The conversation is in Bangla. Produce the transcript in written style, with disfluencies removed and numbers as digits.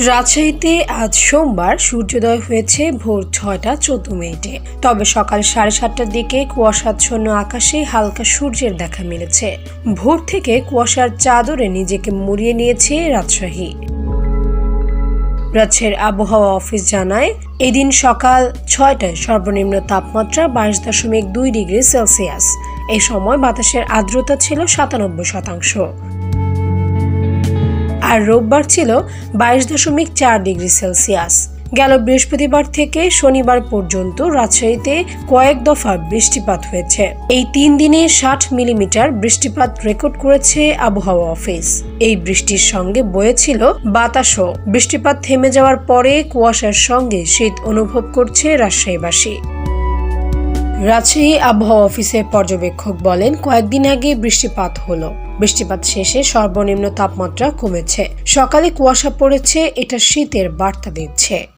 রাজশাহীতে আজ সোমবার সূর্যোদয় হয়েছে ভোর 6টা 14 মিনিটে। তবে সকাল 7:30টার দিকে কুয়াশাচ্ছন্ন আকাশে হালকা সূর্যের দেখা মিলেছে। ভোর থেকে কুয়াশার চাদরে নিজেকে মুড়িয়ে নিয়েছে রাজশাহী। রাজশাহীর আবহাওয়া অফিস জানায়, এদিন সকাল 6টায় সর্বনিম্ন তাপমাত্রা 22.2 ডিগ্রি সেলসিয়াস। এই সময় বাতাসের আর্দ্রতা ছিল 97%। আর রোববার ছিল 22.4 ডিগ্রি সেলসিয়াস। গেল বৃহস্পতিবার থেকে শনিবার পর্যন্ত রাজশাহীতে কয়েক দফা বৃষ্টিপাত হয়েছে। এই 3 দিনে 60 মিলিমিটার বৃষ্টিপাত রেকর্ড করেছে আবহাওয়া অফিস। এই বৃষ্টির সঙ্গে বয়েছিল বাতাসও। বৃষ্টিপাত থেমে যাওয়ার পরে কুয়াশার সঙ্গে শীত অনুভব করছে রাজশাহীবাসী। রাজশাহী আবহাওয়া অফিসের পর্যবেক্ষক বলেন, কয়েকদিন আগে বৃষ্টিপাত হলো। বৃষ্টিপাত শেষে সর্বনিম্ন তাপমাত্রা কমেছে। সকালে কুয়াশা পড়েছে, এটা শীতের বার্তা দিচ্ছে।